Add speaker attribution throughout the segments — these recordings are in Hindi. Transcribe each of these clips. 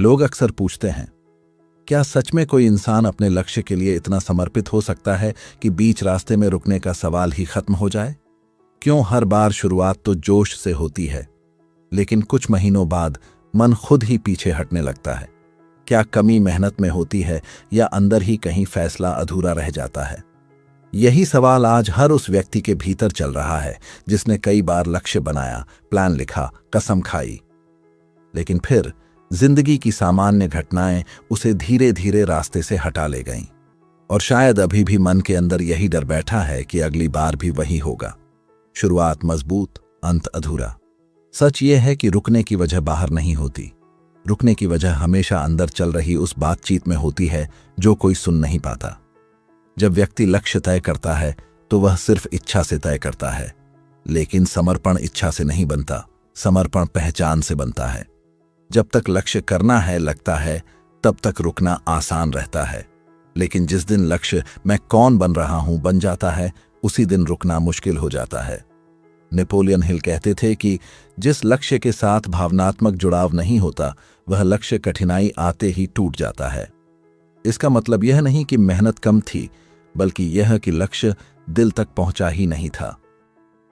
Speaker 1: लोग अक्सर पूछते हैं, क्या सच में कोई इंसान अपने लक्ष्य के लिए इतना समर्पित हो सकता है कि बीच रास्ते में रुकने का सवाल ही खत्म हो जाए? क्यों हर बार शुरुआत तो जोश से होती है, लेकिन कुछ महीनों बाद मन खुद ही पीछे हटने लगता है? क्या कमी मेहनत में होती है या अंदर ही कहीं फैसला अधूरा रह जाता है? यही सवाल आज हर उस व्यक्ति के भीतर चल रहा है जिसने कई बार लक्ष्य बनाया, प्लान लिखा, कसम खाई, लेकिन फिर जिंदगी की सामान्य घटनाएं उसे धीरे धीरे रास्ते से हटा ले गईं। और शायद अभी भी मन के अंदर यही डर बैठा है कि अगली बार भी वही होगा। शुरुआत मजबूत, अंत अधूरा। सच ये है कि रुकने की वजह बाहर नहीं होती। रुकने की वजह हमेशा अंदर चल रही उस बातचीत में होती है जो कोई सुन नहीं पाता। जब व्यक्ति लक्ष्य तय करता है तो वह सिर्फ इच्छा से तय करता है, लेकिन समर्पण इच्छा से नहीं बनता, समर्पण पहचान से बनता है। जब तक लक्ष्य करना है लगता है, तब तक रुकना आसान रहता है, लेकिन जिस दिन लक्ष्य मैं कौन बन रहा हूं बन जाता है, उसी दिन रुकना मुश्किल हो जाता है। नेपोलियन हिल कहते थे कि जिस लक्ष्य के साथ भावनात्मक जुड़ाव नहीं होता, वह लक्ष्य कठिनाई आते ही टूट जाता है। इसका मतलब यह नहीं कि मेहनत कम थी, बल्कि यह कि लक्ष्य दिल तक पहुंचा ही नहीं था।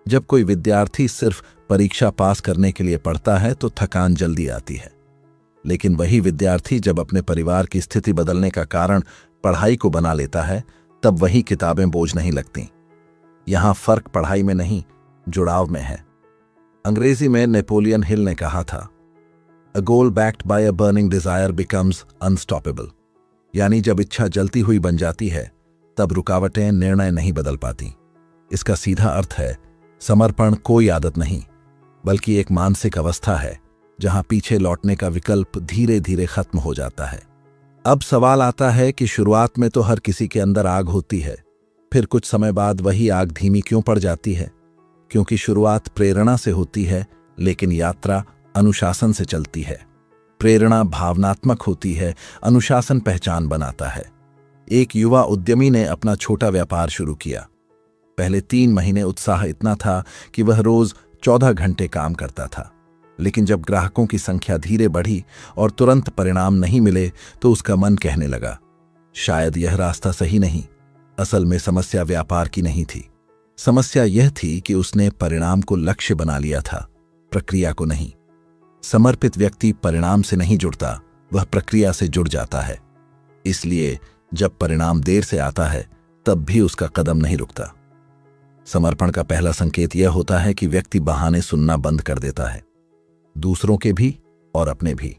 Speaker 1: जब कोई विद्यार्थी सिर्फ परीक्षा पास करने के लिए पढ़ता है तो थकान जल्दी आती है, लेकिन वही विद्यार्थी जब अपने परिवार की स्थिति बदलने का कारण पढ़ाई को बना लेता है, तब वही किताबें बोझ नहीं लगती। यहां फर्क पढ़ाई में नहीं, जुड़ाव में है। अंग्रेजी में नेपोलियन हिल ने कहा था, a goal backed by a burning desire becomes unstoppable. यानी जब इच्छा जलती हुई बन जाती है, तब रुकावटें निर्णय नहीं बदल पाती। इसका सीधा अर्थ है, समर्पण कोई आदत नहीं, बल्कि एक मानसिक अवस्था है जहां पीछे लौटने का विकल्प धीरे धीरे खत्म हो जाता है। अब सवाल आता है कि शुरुआत में तो हर किसी के अंदर आग होती है, फिर कुछ समय बाद वही आग धीमी क्यों पड़ जाती है? क्योंकि शुरुआत प्रेरणा से होती है, लेकिन यात्रा अनुशासन से चलती है। प्रेरणा भावनात्मक होती है, अनुशासन पहचान बनाता है। एक युवा उद्यमी ने अपना छोटा व्यापार शुरू किया। पहले 3 महीने उत्साह इतना था कि वह रोज 14 घंटे काम करता था, लेकिन जब ग्राहकों की संख्या धीरे बढ़ी और तुरंत परिणाम नहीं मिले, तो उसका मन कहने लगा, शायद यह रास्ता सही नहीं। असल में समस्या व्यापार की नहीं थी। समस्या यह थी कि उसने परिणाम को लक्ष्य बना लिया था, प्रक्रिया को नहीं। समर्पित व्यक्ति परिणाम से नहीं जुड़ता, वह प्रक्रिया से जुड़ जाता है। इसलिए जब परिणाम देर से आता है, तब भी उसका कदम नहीं रुकता। समर्पण का पहला संकेत यह होता है कि व्यक्ति बहाने सुनना बंद कर देता है, दूसरों के भी और अपने भी।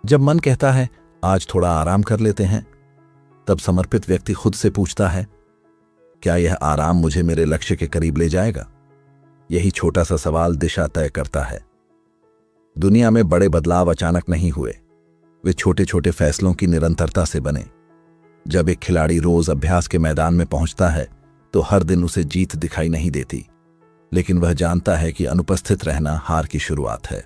Speaker 1: जब मन कहता है आज थोड़ा आराम कर लेते हैं, तब समर्पित व्यक्ति खुद से पूछता है, क्या यह आराम मुझे मेरे लक्ष्य के करीब ले जाएगा? यही छोटा सा सवाल दिशा तय करता है। दुनिया में बड़े बदलाव अचानक नहीं हुए, वे छोटे छोटे फैसलों की निरंतरता से बने। जब एक खिलाड़ी रोज अभ्यास के मैदान में पहुंचता है, तो हर दिन उसे जीत दिखाई नहीं देती, लेकिन वह जानता है कि अनुपस्थित रहना हार की शुरुआत है।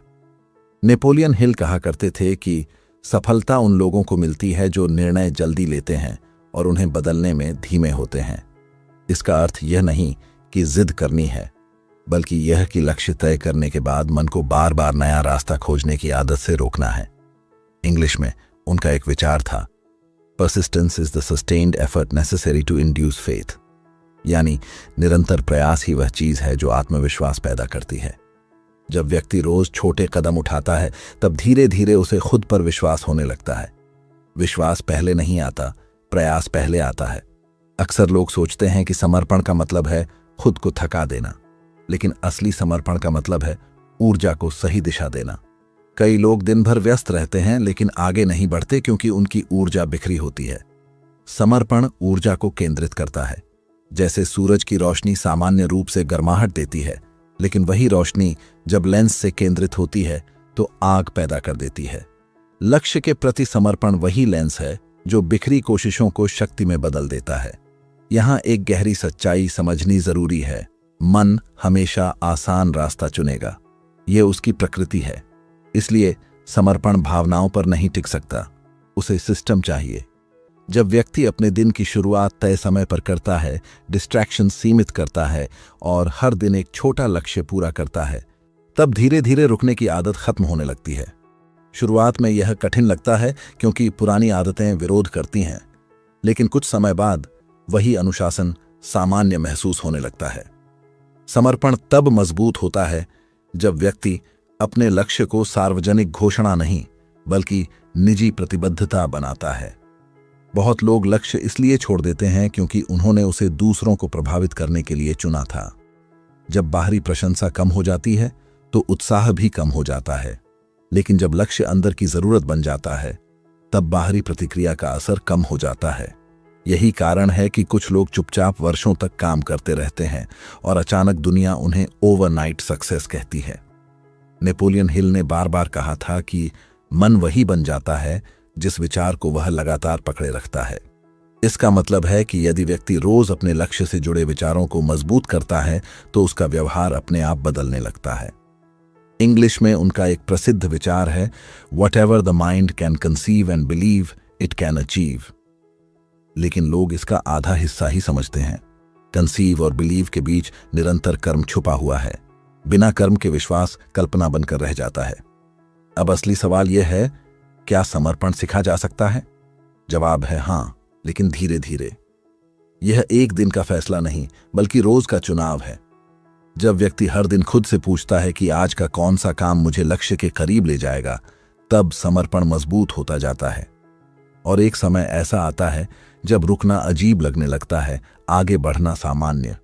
Speaker 1: नेपोलियन हिल कहा करते थे कि सफलता उन लोगों को मिलती है जो निर्णय जल्दी लेते हैं और उन्हें बदलने में धीमे होते हैं। इसका अर्थ यह नहीं कि जिद करनी है, बल्कि यह कि लक्ष्य तय करने के बाद मन को बार बार नया रास्ता खोजने की आदत से रोकना है। इंग्लिश में उनका एक विचार था, persistence is the sustained effort necessary to induce faith. यानी निरंतर प्रयास ही वह चीज है जो आत्मविश्वास पैदा करती है। जब व्यक्ति रोज छोटे कदम उठाता है, तब धीरे धीरे उसे खुद पर विश्वास होने लगता है। विश्वास पहले नहीं आता, प्रयास पहले आता है। अक्सर लोग सोचते हैं कि समर्पण का मतलब है खुद को थका देना, लेकिन असली समर्पण का मतलब है ऊर्जा को सही दिशा देना। कई लोग दिन भर व्यस्त रहते हैं, लेकिन आगे नहीं बढ़ते क्योंकि उनकी ऊर्जा बिखरी होती है। समर्पण ऊर्जा को केंद्रित करता है। जैसे सूरज की रोशनी सामान्य रूप से गर्माहट देती है, लेकिन वही रोशनी जब लेंस से केंद्रित होती है तो आग पैदा कर देती है। लक्ष्य के प्रति समर्पण वही लेंस है जो बिखरी कोशिशों को शक्ति में बदल देता है। यहां एक गहरी सच्चाई समझनी जरूरी है, मन हमेशा आसान रास्ता चुनेगा, यह उसकी प्रकृति है। इसलिए समर्पण भावनाओं पर नहीं टिक सकता, उसे सिस्टम चाहिए। जब व्यक्ति अपने दिन की शुरुआत तय समय पर करता है, डिस्ट्रैक्शन सीमित करता है और हर दिन एक छोटा लक्ष्य पूरा करता है, तब धीरे धीरे रुकने की आदत खत्म होने लगती है। शुरुआत में यह कठिन लगता है क्योंकि पुरानी आदतें विरोध करती हैं, लेकिन कुछ समय बाद वही अनुशासन सामान्य महसूस होने लगता है। समर्पण तब मजबूत होता है जब व्यक्ति अपने लक्ष्य को सार्वजनिक घोषणा नहीं बल्कि निजी प्रतिबद्धता बनाता है। बहुत लोग लक्ष्य इसलिए छोड़ देते हैं क्योंकि उन्होंने उसे दूसरों को प्रभावित करने के लिए चुना था। जब बाहरी प्रशंसा कम हो जाती है तो उत्साह भी कम हो जाता है, लेकिन जब लक्ष्य अंदर की जरूरत बन जाता है तब बाहरी प्रतिक्रिया का असर कम हो जाता है। यही कारण है कि कुछ लोग चुपचाप वर्षों तक काम करते रहते हैं और अचानक दुनिया उन्हें ओवरनाइट सक्सेस कहती है। नेपोलियन हिल ने बार बार कहा था कि मन वही बन जाता है जिस विचार को वह लगातार पकड़े रखता है। इसका मतलब है कि यदि व्यक्ति रोज अपने लक्ष्य से जुड़े विचारों को मजबूत करता है तो उसका व्यवहार अपने आप बदलने लगता है। इंग्लिश में उनका एक प्रसिद्ध विचार है, "Whatever the mind can conceive and believe, it can achieve." लेकिन लोग इसका आधा हिस्सा ही समझते हैं। कंसीव और बिलीव के बीच निरंतर कर्म छुपा हुआ है। बिना कर्म के विश्वास कल्पना बनकर रह जाता है। अब असली सवाल यह है, क्या समर्पण सिखा जा सकता है? जवाब है हाँ, लेकिन धीरे धीरे। यह एक दिन का फैसला नहीं बल्कि रोज का चुनाव है। जब व्यक्ति हर दिन खुद से पूछता है कि आज का कौन सा काम मुझे लक्ष्य के करीब ले जाएगा, तब समर्पण मजबूत होता जाता है। और एक समय ऐसा आता है जब रुकना अजीब लगने लगता है, आगे बढ़ना सामान्य।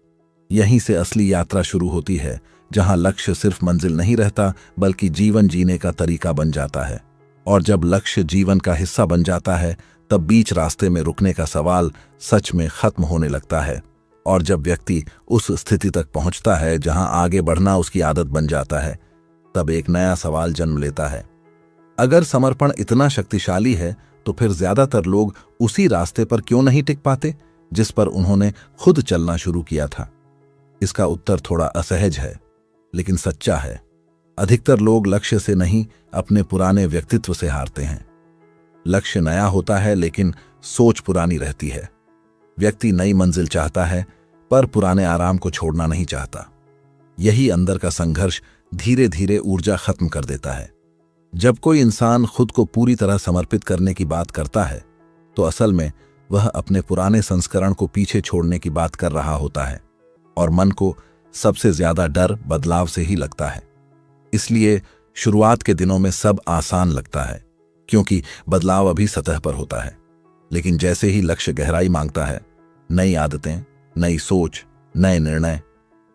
Speaker 1: यहीं से असली यात्रा शुरू होती है, जहां लक्ष्य सिर्फ मंजिल नहीं रहता बल्कि जीवन जीने का तरीका बन जाता है। और जब लक्ष्य जीवन का हिस्सा बन जाता है तब बीच रास्ते में रुकने का सवाल सच में खत्म होने लगता है। और जब व्यक्ति उस स्थिति तक पहुंचता है जहां आगे बढ़ना उसकी आदत बन जाता है, तब एक नया सवाल जन्म लेता है। अगर समर्पण इतना शक्तिशाली है तो फिर ज्यादातर लोग उसी रास्ते पर क्यों नहीं टिक पाते जिस पर उन्होंने खुद चलना शुरू किया था? इसका उत्तर थोड़ा असहज है लेकिन सच्चा है। अधिकतर लोग लक्ष्य से नहीं, अपने पुराने व्यक्तित्व से हारते हैं। लक्ष्य नया होता है लेकिन सोच पुरानी रहती है। व्यक्ति नई मंजिल चाहता है पर पुराने आराम को छोड़ना नहीं चाहता। यही अंदर का संघर्ष धीरे धीरे ऊर्जा खत्म कर देता है। जब कोई इंसान खुद को पूरी तरह समर्पित करने की बात करता है तो असल में वह अपने पुराने संस्करण को पीछे छोड़ने की बात कर रहा होता है। और मन को सबसे ज्यादा डर बदलाव से ही लगता है। इसलिए शुरुआत के दिनों में सब आसान लगता है क्योंकि बदलाव अभी सतह पर होता है। लेकिन जैसे ही लक्ष्य गहराई मांगता है, नई आदतें, नई सोच, नए निर्णय,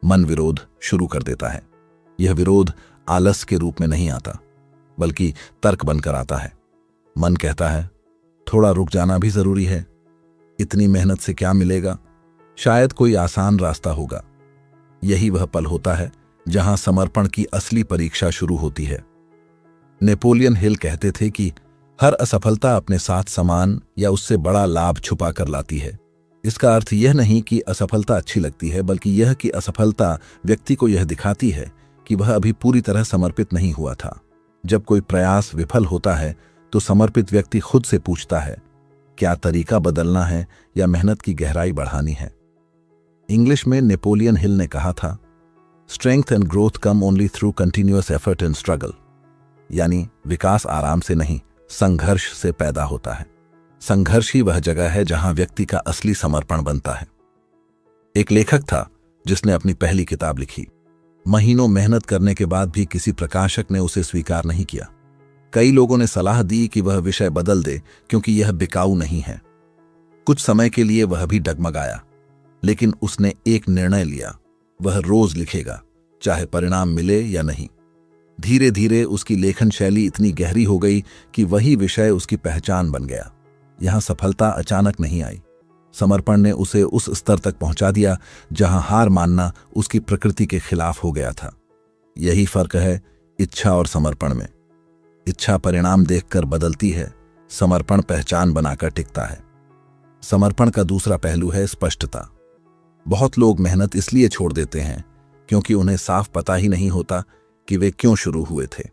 Speaker 1: मन विरोध शुरू कर देता है। यह विरोध आलस के रूप में नहीं आता बल्कि तर्क बनकर आता है। मन कहता है, थोड़ा रुक जाना भी जरूरी है, इतनी मेहनत से क्या मिलेगा, शायद कोई आसान रास्ता होगा। यही वह पल होता है जहां समर्पण की असली परीक्षा शुरू होती है। नेपोलियन हिल कहते थे कि हर असफलता अपने साथ समान या उससे बड़ा लाभ छुपा कर लाती है। इसका अर्थ यह नहीं कि असफलता अच्छी लगती है, बल्कि यह कि असफलता व्यक्ति को यह दिखाती है कि वह अभी पूरी तरह समर्पित नहीं हुआ था। जब कोई प्रयास विफल होता है तो समर्पित व्यक्ति खुद से पूछता है, क्या तरीका बदलना है या मेहनत की गहराई बढ़ानी है? इंग्लिश में नेपोलियन हिल ने कहा था, strength and growth come only through continuous effort and struggle. यानी विकास आराम से नहीं, संघर्ष से पैदा होता है। संघर्ष ही वह जगह है जहां व्यक्ति का असली समर्पण बनता है। एक लेखक था जिसने अपनी पहली किताब लिखी। महीनों मेहनत करने के बाद भी किसी प्रकाशक ने उसे स्वीकार नहीं किया। कई लोगों ने सलाह दी कि वह विषय बदल दे क्योंकि यह बिकाऊ नहीं है। कुछ समय के लिए वह भी डगमगाया, लेकिन उसने एक निर्णय लिया, वह रोज लिखेगा, चाहे परिणाम मिले या नहीं। धीरे धीरे उसकी लेखन शैली इतनी गहरी हो गई कि वही विषय उसकी पहचान बन गया। यहां सफलता अचानक नहीं आई, समर्पण ने उसे उस स्तर तक पहुंचा दिया जहां हार मानना उसकी प्रकृति के खिलाफ हो गया था। यही फर्क है इच्छा और समर्पण में। इच्छा परिणाम देखकर बदलती है, समर्पण पहचान बनाकर टिकता है। समर्पण का दूसरा पहलू है स्पष्टता। बहुत लोग मेहनत इसलिए छोड़ देते हैं क्योंकि उन्हें साफ पता ही नहीं होता कि वे क्यों शुरू हुए थे।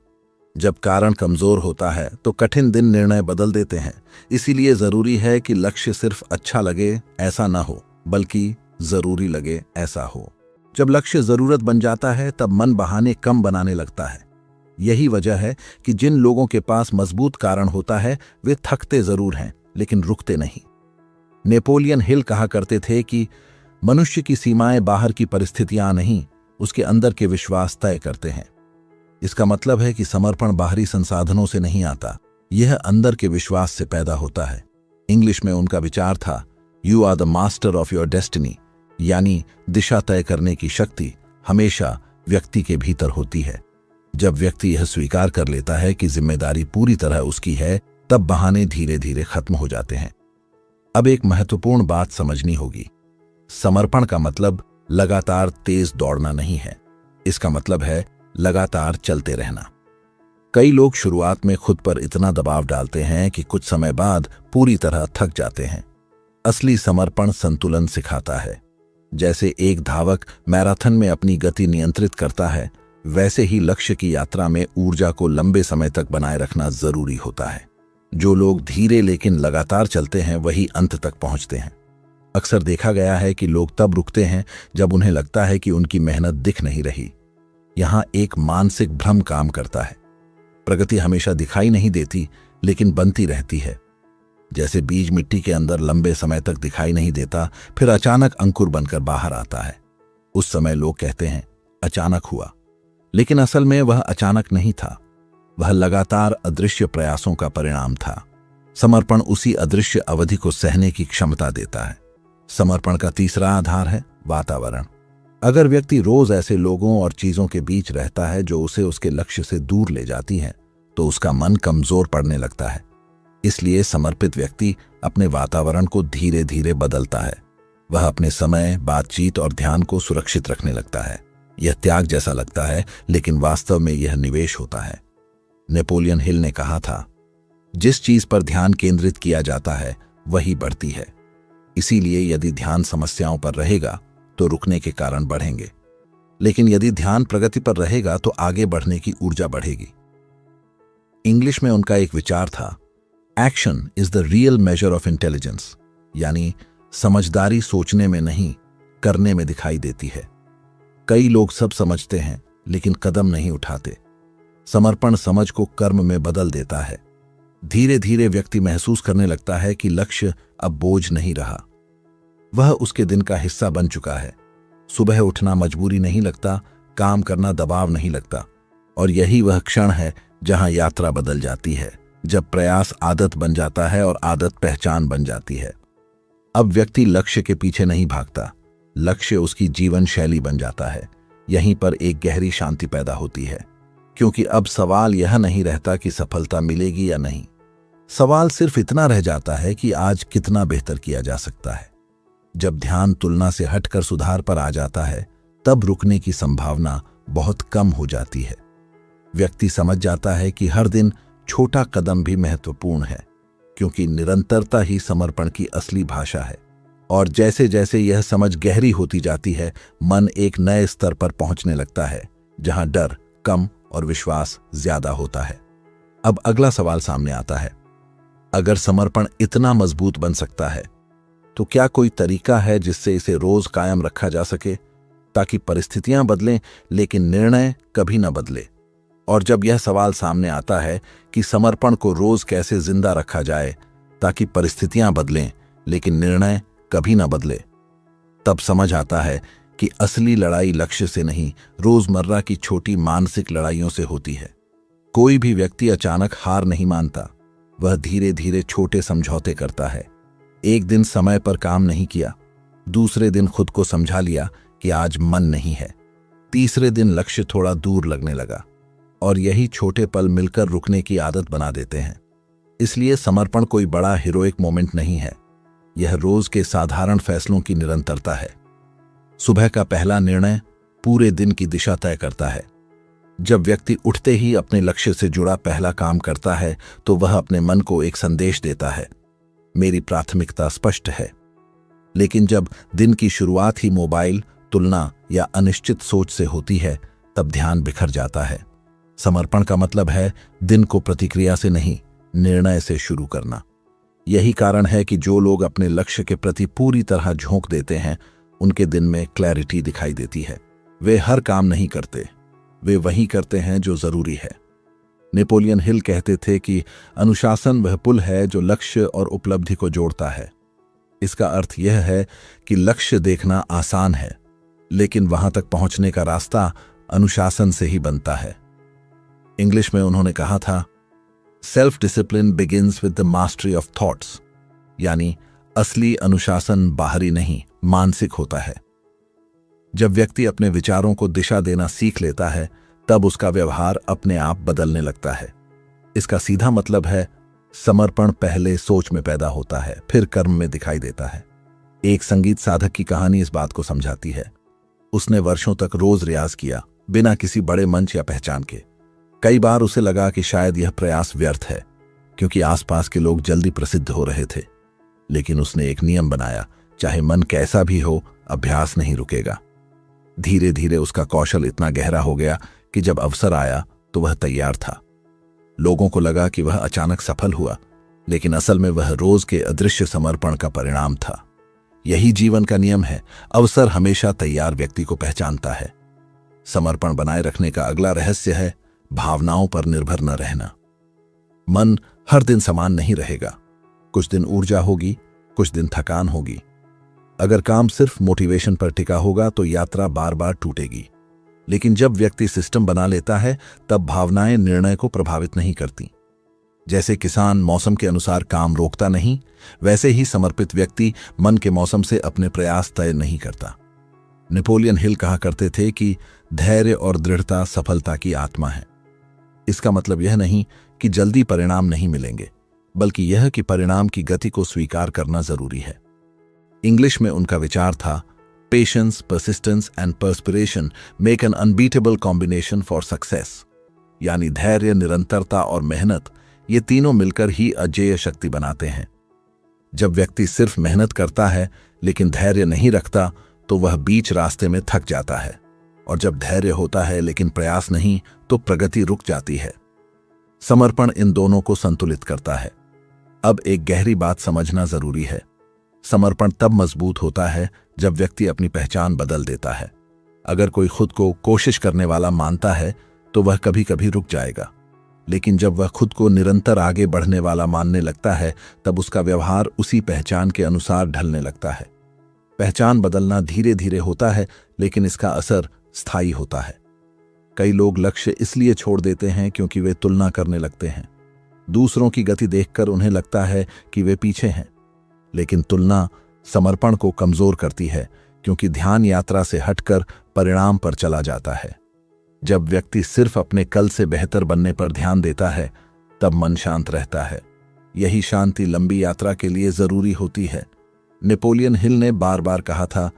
Speaker 1: जब कारण कमजोर होता है तो कठिन दिन निर्णय बदल देते हैं। इसीलिए जरूरी है कि लक्ष्य सिर्फ अच्छा लगे ऐसा ना हो, बल्कि जरूरी लगे ऐसा हो। जब लक्ष्य जरूरत बन जाता है तब मन बहाने कम बनाने लगता है। यही वजह है कि जिन लोगों के पास मजबूत कारण होता है वे थकते जरूर हैं लेकिन रुकते नहीं। नेपोलियन हिल कहा करते थे कि मनुष्य की सीमाएं बाहर की परिस्थितियां नहीं, उसके अंदर के विश्वास तय करते हैं। इसका मतलब है कि समर्पण बाहरी संसाधनों से नहीं आता, यह अंदर के विश्वास से पैदा होता है। इंग्लिश में उनका विचार था, you are the master of your destiny, यानी दिशा तय करने की शक्ति हमेशा व्यक्ति के भीतर होती है। जब व्यक्ति यह स्वीकार कर लेता है कि जिम्मेदारी पूरी तरह उसकी है, तब बहाने धीरे धीरे खत्म हो जाते हैं। अब एक महत्वपूर्ण बात समझनी होगी। समर्पण का मतलब लगातार तेज दौड़ना नहीं है, इसका मतलब है लगातार चलते रहना। कई लोग शुरुआत में खुद पर इतना दबाव डालते हैं कि कुछ समय बाद पूरी तरह थक जाते हैं। असली समर्पण संतुलन सिखाता है। जैसे एक धावक मैराथन में अपनी गति नियंत्रित करता है, वैसे ही लक्ष्य की यात्रा में ऊर्जा को लंबे समय तक बनाए रखना जरूरी होता है। जो लोग धीरे लेकिन लगातार चलते हैं वही अंत तक पहुंचते हैं। अक्सर देखा गया है कि लोग तब रुकते हैं जब उन्हें लगता है कि उनकी मेहनत दिख नहीं रही। यहां एक मानसिक भ्रम काम करता है। प्रगति हमेशा दिखाई नहीं देती, लेकिन बनती रहती है। जैसे बीज मिट्टी के अंदर लंबे समय तक दिखाई नहीं देता, फिर अचानक अंकुर बनकर बाहर आता है। उस समय लोग कहते हैं अचानक हुआ, लेकिन असल में वह अचानक नहीं था, वह लगातार अदृश्य प्रयासों का परिणाम था। समर्पण उसी अदृश्य अवधि को सहने की क्षमता देता है। समर्पण का तीसरा आधार है वातावरण। अगर व्यक्ति रोज ऐसे लोगों और चीजों के बीच रहता है जो उसे उसके लक्ष्य से दूर ले जाती हैं, तो उसका मन कमजोर पड़ने लगता है। इसलिए समर्पित व्यक्ति अपने वातावरण को धीरे धीरे बदलता है। वह अपने समय, बातचीत और ध्यान को सुरक्षित रखने लगता है। यह त्याग जैसा लगता है, लेकिन वास्तव में यह निवेश होता है। नेपोलियन हिल ने कहा था, जिस चीज पर ध्यान केंद्रित किया जाता है वही बढ़ती है। इसीलिए यदि ध्यान समस्याओं पर रहेगा तो रुकने के कारण बढ़ेंगे, लेकिन यदि ध्यान प्रगति पर रहेगा तो आगे बढ़ने की ऊर्जा बढ़ेगी। इंग्लिश में उनका एक विचार था, action is the real measure of intelligence, यानी समझदारी सोचने में नहीं, करने में दिखाई देती है। कई लोग सब समझते हैं लेकिन कदम नहीं उठाते। समर्पण समझ को कर्म में बदल देता है। धीरे धीरे व्यक्ति महसूस करने लगता है कि लक्ष्य अब बोझ नहीं रहा, वह उसके दिन का हिस्सा बन चुका है। सुबह उठना मजबूरी नहीं लगता, काम करना दबाव नहीं लगता। और यही वह क्षण है जहां यात्रा बदल जाती है, जब प्रयास आदत बन जाता है और आदत पहचान बन जाती है। अब व्यक्ति लक्ष्य के पीछे नहीं भागता, लक्ष्य उसकी जीवन शैली बन जाता है। यहीं पर एक गहरी शांति पैदा होती है, क्योंकि अब सवाल यह नहीं रहता कि सफलता मिलेगी या नहीं। सवाल सिर्फ इतना रह जाता है कि आज कितना बेहतर किया जा सकता है। जब ध्यान तुलना से हटकर सुधार पर आ जाता है, तब रुकने की संभावना बहुत कम हो जाती है। व्यक्ति समझ जाता है कि हर दिन छोटा कदम भी महत्वपूर्ण है, क्योंकि निरंतरता ही समर्पण की असली भाषा है। और जैसे जैसे यह समझ गहरी होती जाती है, मन एक नए स्तर पर पहुंचने लगता है, जहां डर कम और विश्वास ज्यादा होता है। अब अगला सवाल सामने आता है, अगर समर्पण इतना मजबूत बन सकता है, तो क्या कोई तरीका है जिससे इसे रोज कायम रखा जा सके, ताकि परिस्थितियां बदलें लेकिन निर्णय कभी न बदले? और जब यह सवाल सामने आता है कि समर्पण को रोज कैसे जिंदा रखा जाए ताकि परिस्थितियां बदलें लेकिन निर्णय कभी न बदले, तब समझ आता है कि असली लड़ाई लक्ष्य से नहीं, रोजमर्रा की छोटी मानसिक लड़ाइयों से होती है। कोई भी व्यक्ति अचानक हार नहीं मानता, वह धीरे धीरे छोटे समझौते करता है। एक दिन समय पर काम नहीं किया, दूसरे दिन खुद को समझा लिया कि आज मन नहीं है, तीसरे दिन लक्ष्य थोड़ा दूर लगने लगा, और यही छोटे पल मिलकर रुकने की आदत बना देते हैं। इसलिए समर्पण कोई बड़ा हीरोइक मोमेंट नहीं है, यह रोज के साधारण फैसलों की निरंतरता है। सुबह का पहला निर्णय पूरे दिन की दिशा तय करता है। जब व्यक्ति उठते ही अपने लक्ष्य से जुड़ा पहला काम करता है, तो वह अपने मन को एक संदेश देता है, मेरी प्राथमिकता स्पष्ट है। लेकिन जब दिन की शुरुआत ही मोबाइल, तुलना या अनिश्चित सोच से होती है, तब ध्यान बिखर जाता है। समर्पण का मतलब है दिन को प्रतिक्रिया से नहीं, निर्णय से शुरू करना। यही कारण है कि जो लोग अपने लक्ष्य के प्रति पूरी तरह झोंक देते हैं, उनके दिन में क्लैरिटी दिखाई देती है। वे हर काम नहीं करते, वे वही करते हैं जो जरूरी है। नेपोलियन हिल कहते थे कि अनुशासन वह पुल है जो लक्ष्य और उपलब्धि को जोड़ता है। इसका अर्थ यह है कि लक्ष्य देखना आसान है, लेकिन वहां तक पहुंचने का रास्ता अनुशासन से ही बनता है। इंग्लिश में उन्होंने कहा था, self discipline begins with the mastery of thoughts, यानी असली अनुशासन बाहरी नहीं, मानसिक होता है। जब व्यक्ति अपने विचारों को दिशा देना सीख लेता है, तब उसका व्यवहार अपने आप बदलने लगता है। इसका सीधा मतलब है, समर्पण पहले सोच में पैदा होता है, फिर कर्म में दिखाई देता है। एक संगीत साधक की कहानी इस बात को समझाती है। उसने वर्षों तक रोज रियाज किया, बिना किसी बड़े मंच या पहचान के। कई बार उसे लगा कि शायद यह प्रयास व्यर्थ है, क्योंकि आसपास के लोग जल्दी प्रसिद्ध हो रहे थे। लेकिन उसने एक नियम बनाया, चाहे मन कैसा भी हो, अभ्यास नहीं रुकेगा। धीरे धीरे उसका कौशल इतना गहरा हो गया कि जब अवसर आया तो वह तैयार था। लोगों को लगा कि वह अचानक सफल हुआ, लेकिन असल में वह रोज के अदृश्य समर्पण का परिणाम था। यही जीवन का नियम है, अवसर हमेशा तैयार व्यक्ति को पहचानता है। समर्पण बनाए रखने का अगला रहस्य है भावनाओं पर निर्भर न रहना। मन हर दिन समान नहीं रहेगा। कुछ दिन ऊर्जा होगी, कुछ दिन थकान होगी। अगर काम सिर्फ मोटिवेशन पर टिका होगा तो यात्रा बार बार टूटेगी। लेकिन जब व्यक्ति सिस्टम बना लेता है, तब भावनाएं निर्णय को प्रभावित नहीं करती। जैसे किसान मौसम के अनुसार काम रोकता नहीं, वैसे ही समर्पित व्यक्ति मन के मौसम से अपने प्रयास तय नहीं करता। नेपोलियन हिल कहा करते थे कि धैर्य और दृढ़ता सफलता की आत्मा है। इसका मतलब यह नहीं कि जल्दी परिणाम नहीं मिलेंगे, बल्कि यह कि परिणाम की गति को स्वीकार करना जरूरी है। इंग्लिश में उनका विचार था, patience, persistence and perspiration make an unbeatable combination for success, यानी धैर्य, निरंतरता और मेहनत, ये तीनों मिलकर ही अजेय शक्ति बनाते हैं। जब व्यक्ति सिर्फ मेहनत करता है लेकिन धैर्य नहीं रखता, तो वह बीच रास्ते में थक जाता है, और जब धैर्य होता है लेकिन प्रयास नहीं, तो प्रगति रुक जाती है। समर्पण इन दोनों को संतुलित करता है। अब एक गहरी बात समझना जरूरी है। समर्पण तब मजबूत होता है जब व्यक्ति अपनी पहचान बदल देता है। अगर कोई खुद को कोशिश करने वाला मानता है तो वह कभी कभी रुक जाएगा, लेकिन जब वह खुद को निरंतर आगे बढ़ने वाला मानने लगता है, तब उसका व्यवहार उसी पहचान के अनुसार ढलने लगता है। पहचान बदलना धीरे धीरे होता है, लेकिन इसका असर स्थायी होता है। कई लोग लक्ष्य इसलिए छोड़ देते हैं क्योंकि वे तुलना करने लगते हैं। दूसरों की गति देखकर उन्हें लगता है कि वे पीछे हैं, लेकिन तुलना समर्पण को कमजोर करती है, क्योंकि ध्यान यात्रा से हटकर परिणाम पर चला जाता है। जब व्यक्ति सिर्फ अपने कल से बेहतर बनने पर ध्यान देता है, तब मन शांत रहता है। यही शांति लंबी यात्रा के लिए जरूरी होती है। नेपोलियन हिल ने बार बार कहा था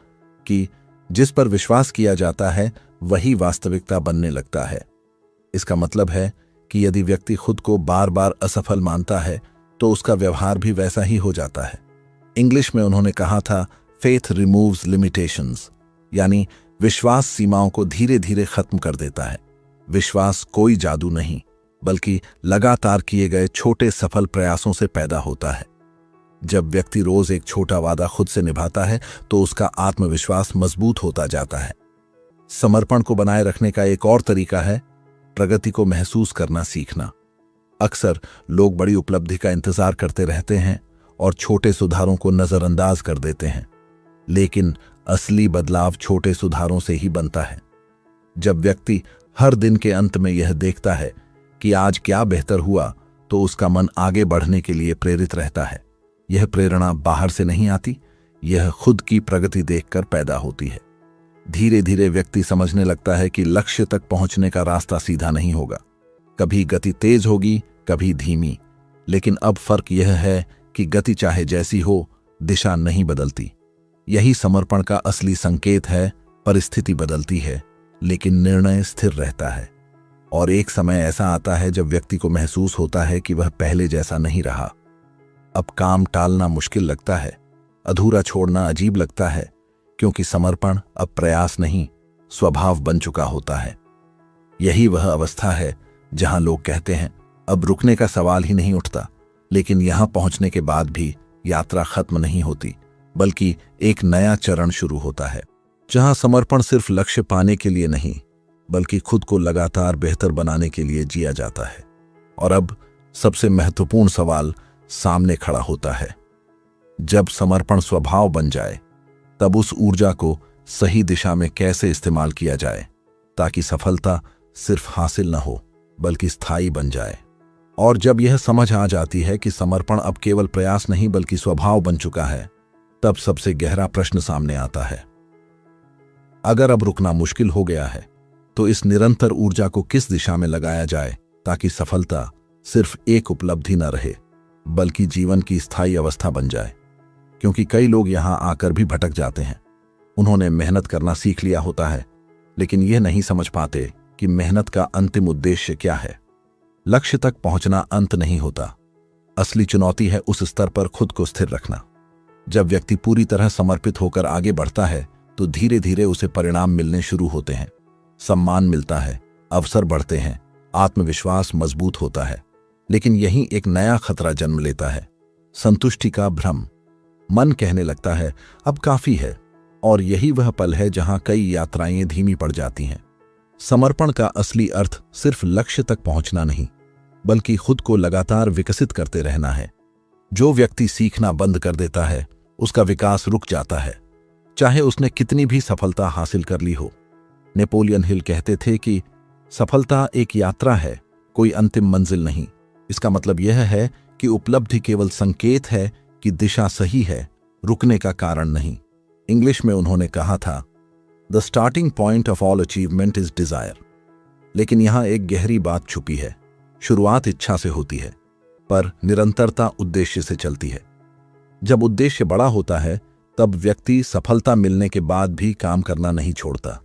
Speaker 1: कि जिस पर विश्वास किया जाता है वही वास्तविकता बनने लगता है। इसका मतलब है कि यदि व्यक्ति खुद को बार बार असफल मानता है, तो उसका व्यवहार भी वैसा ही हो जाता है। इंग्लिश में उन्होंने कहा था, फेथ रिमूव्स लिमिटेशंस, यानी विश्वास सीमाओं को धीरे धीरे खत्म कर देता है। विश्वास कोई जादू नहीं, बल्कि लगातार किए गए छोटे सफल प्रयासों से पैदा होता है। जब व्यक्ति रोज एक छोटा वादा खुद से निभाता है, तो उसका आत्मविश्वास मजबूत होता जाता है। समर्पण को बनाए रखने का एक और तरीका है प्रगति को महसूस करना सीखना। अक्सर लोग बड़ी उपलब्धि का इंतजार करते रहते हैं और छोटे सुधारों को नजरअंदाज कर देते हैं, लेकिन असली बदलाव छोटे सुधारों से ही बनता है। जब व्यक्ति हर दिन के अंत में यह देखता है कि आज क्या बेहतर हुआ, तो उसका मन आगे बढ़ने के लिए प्रेरित रहता है। यह प्रेरणा बाहर से नहीं आती, यह खुद की प्रगति देखकर पैदा होती है। धीरे धीरे व्यक्ति समझने लगता है कि लक्ष्य तक पहुंचने का रास्ता सीधा नहीं होगा। कभी गति तेज होगी, कभी धीमी, लेकिन अब फर्क यह है कि गति चाहे जैसी हो, दिशा नहीं बदलती। यही समर्पण का असली संकेत है। परिस्थिति बदलती है, लेकिन निर्णय स्थिर रहता है। और एक समय ऐसा आता है जब व्यक्ति को महसूस होता है कि वह पहले जैसा नहीं रहा। अब काम टालना मुश्किल लगता है, अधूरा छोड़ना अजीब लगता है, क्योंकि समर्पण अब प्रयास नहीं, स्वभाव बन चुका होता है। यही वह अवस्था है जहां लोग कहते हैं, अब रुकने का सवाल ही नहीं उठता। लेकिन यहां पहुंचने के बाद भी यात्रा खत्म नहीं होती, बल्कि एक नया चरण शुरू होता है, जहां समर्पण सिर्फ लक्ष्य पाने के लिए नहीं, बल्कि खुद को लगातार बेहतर बनाने के लिए जिया जाता है। और अब सबसे महत्वपूर्ण सवाल सामने खड़ा होता है। जब समर्पण स्वभाव बन जाए, तब उस ऊर्जा को सही दिशा में कैसे इस्तेमाल किया जाए ताकि सफलता सिर्फ हासिल न हो बल्कि स्थायी बन जाए। और जब यह समझ आ जाती है कि समर्पण अब केवल प्रयास नहीं बल्कि स्वभाव बन चुका है, तब सबसे गहरा प्रश्न सामने आता है। अगर अब रुकना मुश्किल हो गया है, तो इस निरंतर ऊर्जा को किस दिशा में लगाया जाए ताकि सफलता सिर्फ एक उपलब्धि न रहे बल्कि जीवन की स्थायी अवस्था बन जाए। क्योंकि कई लोग यहां आकर भी भटक जाते हैं। उन्होंने मेहनत करना सीख लिया होता है, लेकिन यह नहीं समझ पाते कि मेहनत का अंतिम उद्देश्य क्या है। लक्ष्य तक पहुंचना अंत नहीं होता। असली चुनौती है उस स्तर पर खुद को स्थिर रखना। जब व्यक्ति पूरी तरह समर्पित होकर आगे बढ़ता है, तो धीरे धीरे उसे परिणाम मिलने शुरू होते हैं। सम्मान मिलता है, अवसर बढ़ते हैं, आत्मविश्वास मजबूत होता है। लेकिन यहीं एक नया खतरा जन्म लेता है, संतुष्टि का भ्रम। मन कहने लगता है अब काफी है, और यही वह पल है जहां कई यात्राएं धीमी पड़ जाती हैं। समर्पण का असली अर्थ सिर्फ लक्ष्य तक पहुंचना नहीं बल्कि खुद को लगातार विकसित करते रहना है। जो व्यक्ति सीखना बंद कर देता है, उसका विकास रुक जाता है, चाहे उसने कितनी भी सफलता हासिल कर ली हो। नेपोलियन हिल कहते थे कि सफलता एक यात्रा है, कोई अंतिम मंजिल नहीं। इसका मतलब यह है कि उपलब्धि केवल संकेत है कि दिशा सही है, रुकने का कारण नहीं। इंग्लिश में उन्होंने कहा था, the starting point of all achievement is desire. लेकिन यहां एक गहरी बात छुपी है। शुरुआत इच्छा से होती है, पर निरंतरता उद्देश्य से चलती है। जब उद्देश्य बड़ा होता है, तब व्यक्ति सफलता मिलने के बाद भी काम करना नहीं छोड़ता,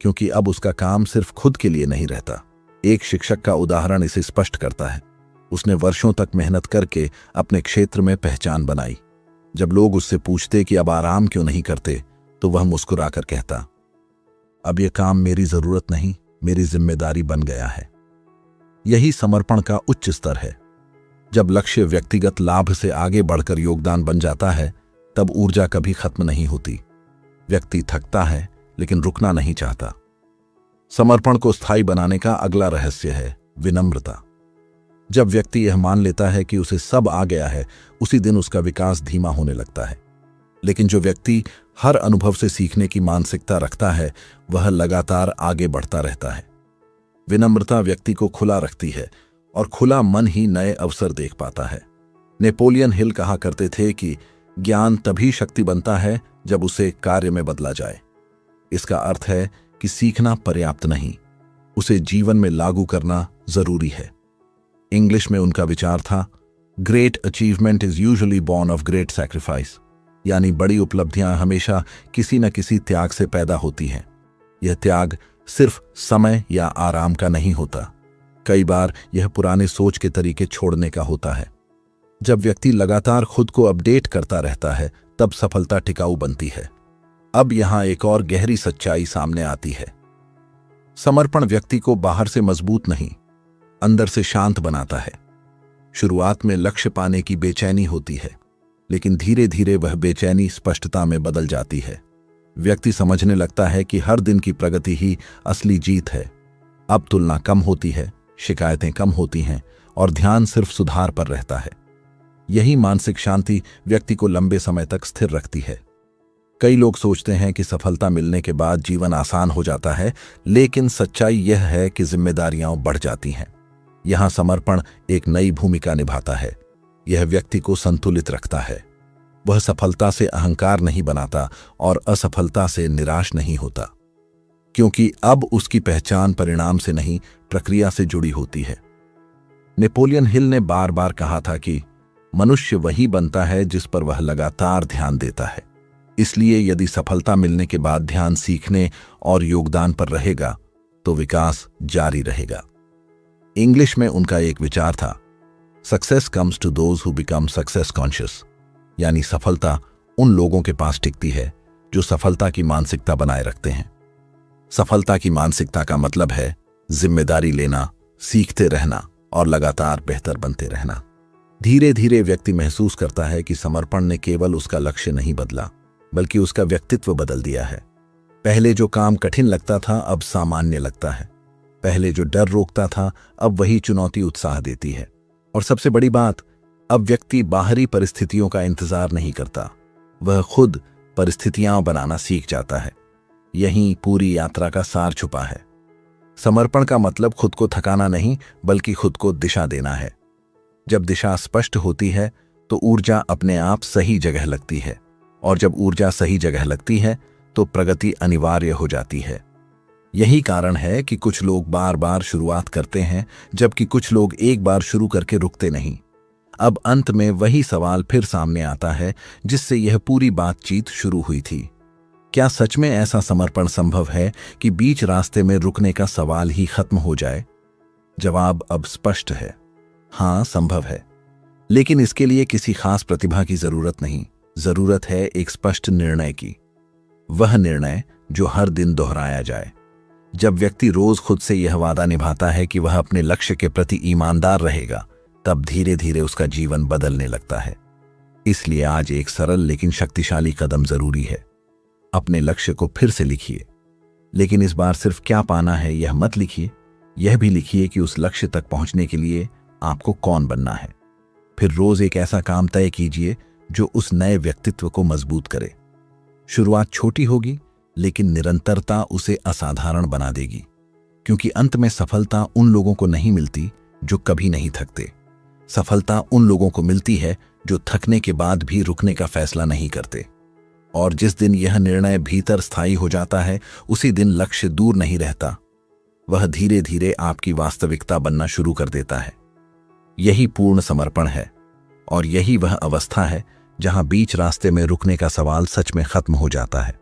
Speaker 1: क्योंकि अब उसका काम सिर्फ खुद के लिए नहीं रहता। एक शिक्षक का उदाहरण इसे स्पष्ट करता है। उसने वर्षों तक मेहनत करके अपने क्षेत्र में पहचान बनाई। जब लोग उससे पूछते कि अब आराम क्यों नहीं करते, तो वह मुस्कुराकर कहता, अब यह काम मेरी जरूरत नहीं, मेरी जिम्मेदारी बन गया है। यही समर्पण का उच्च स्तर है। जब लक्ष्य व्यक्तिगत लाभ से आगे बढ़कर योगदान बन जाता है, तब ऊर्जा कभी खत्म नहीं होती। व्यक्ति थकता है, लेकिन रुकना नहीं चाहता। समर्पण को स्थायी बनाने का अगला रहस्य है विनम्रता। जब व्यक्ति यह मान लेता है कि उसे सब आ गया है, उसी दिन उसका विकास धीमा होने लगता है। लेकिन जो व्यक्ति हर अनुभव से सीखने की मानसिकता रखता है, वह लगातार आगे बढ़ता रहता है। विनम्रता व्यक्ति को खुला रखती है, और खुला मन ही नए अवसर देख पाता है। नेपोलियन हिल कहा करते थे कि ज्ञान तभी शक्ति बनता है जब उसे कार्य में बदला जाए। इसका अर्थ है कि सीखना पर्याप्त नहीं, उसे जीवन में लागू करना जरूरी है। इंग्लिश में उनका विचार था, great achievement is usually born of great sacrifice. यानी बड़ी उपलब्धियां हमेशा किसी न किसी त्याग से पैदा होती हैं। यह त्याग सिर्फ समय या आराम का नहीं होता, कई बार यह पुराने सोच के तरीके छोड़ने का होता है। जब व्यक्ति लगातार खुद को अपडेट करता रहता है, तब सफलता टिकाऊ बनती है। अब यहां एक और गहरी सच्चाई सामने आती है। समर्पण व्यक्ति को बाहर से मजबूत नहीं, अंदर से शांत बनाता है। शुरुआत में लक्ष्य पाने की बेचैनी होती है, लेकिन धीरे धीरे वह बेचैनी स्पष्टता में बदल जाती है। व्यक्ति समझने लगता है कि हर दिन की प्रगति ही असली जीत है। अब तुलना कम होती है, शिकायतें कम होती हैं, और ध्यान सिर्फ सुधार पर रहता है। यही मानसिक शांति व्यक्ति को लंबे समय तक स्थिर रखती है। कई लोग सोचते हैं कि सफलता मिलने के बाद जीवन आसान हो जाता है, लेकिन सच्चाई यह है कि जिम्मेदारियां बढ़ जाती हैं। यहां समर्पण एक नई भूमिका निभाता है। यह व्यक्ति को संतुलित रखता है। वह सफलता से अहंकार नहीं बनाता और असफलता से निराश नहीं होता, क्योंकि अब उसकी पहचान परिणाम से नहीं, प्रक्रिया से जुड़ी होती है। नेपोलियन हिल ने बार बार कहा था कि मनुष्य वही बनता है जिस पर वह लगातार ध्यान देता है। इसलिए यदि सफलता मिलने के बाद ध्यान सीखने और योगदान पर रहेगा, तो विकास जारी रहेगा। इंग्लिश में उनका एक विचार था, success comes to those who become success conscious. यानी सफलता उन लोगों के पास टिकती है जो सफलता की मानसिकता बनाए रखते हैं। सफलता की मानसिकता का मतलब है जिम्मेदारी लेना, सीखते रहना और लगातार बेहतर बनते रहना। धीरे धीरे व्यक्ति महसूस करता है कि समर्पण ने केवल उसका लक्ष्य नहीं बदला, बल्कि उसका व्यक्तित्व बदल दिया है। पहले जो काम कठिन लगता था, अब सामान्य लगता है। पहले जो डर रोकता था, अब वही चुनौती उत्साह देती है। और सबसे बड़ी बात, अब व्यक्ति बाहरी परिस्थितियों का इंतजार नहीं करता, वह खुद परिस्थितियां बनाना सीख जाता है। यहीं पूरी यात्रा का सार छुपा है। समर्पण का मतलब खुद को थकाना नहीं, बल्कि खुद को दिशा देना है। जब दिशा स्पष्ट होती है तो ऊर्जा अपने आप सही जगह लगती है, और जब ऊर्जा सही जगह लगती है तो प्रगति अनिवार्य हो जाती है। यही कारण है कि कुछ लोग बार बार शुरुआत करते हैं, जबकि कुछ लोग एक बार शुरू करके रुकते नहीं। अब अंत में वही सवाल फिर सामने आता है जिससे यह पूरी बातचीत शुरू हुई थी। क्या सच में ऐसा समर्पण संभव है कि बीच रास्ते में रुकने का सवाल ही खत्म हो जाए? जवाब अब स्पष्ट है, हाँ, संभव है। लेकिन इसके लिए किसी खास प्रतिभा की जरूरत नहीं, जरूरत है एक स्पष्ट निर्णय की। वह निर्णय जो हर दिन दोहराया जाए। जब व्यक्ति रोज खुद से यह वादा निभाता है कि वह अपने लक्ष्य के प्रति ईमानदार रहेगा, तब धीरे धीरे उसका जीवन बदलने लगता है। इसलिए आज एक सरल लेकिन शक्तिशाली कदम जरूरी है। अपने लक्ष्य को फिर से लिखिए, लेकिन इस बार सिर्फ क्या पाना है यह मत लिखिए, यह भी लिखिए कि उस लक्ष्य तक पहुंचने के लिए आपको कौन बनना है। फिर रोज एक ऐसा काम तय कीजिए जो उस नए व्यक्तित्व को मजबूत करे। शुरुआत छोटी होगी, लेकिन निरंतरता उसे असाधारण बना देगी, क्योंकि अंत में सफलता उन लोगों को नहीं मिलती जो कभी नहीं थकते। सफलता उन लोगों को मिलती है जो थकने के बाद भी रुकने का फैसला नहीं करते। और जिस दिन यह निर्णय भीतर स्थायी हो जाता है, उसी दिन लक्ष्य दूर नहीं रहता, वह धीरे धीरे आपकी वास्तविकता बनना शुरू कर देता है। यही पूर्ण समर्पण है, और यही वह अवस्था है जहां बीच रास्ते में रुकने का सवाल सच में खत्म हो जाता है।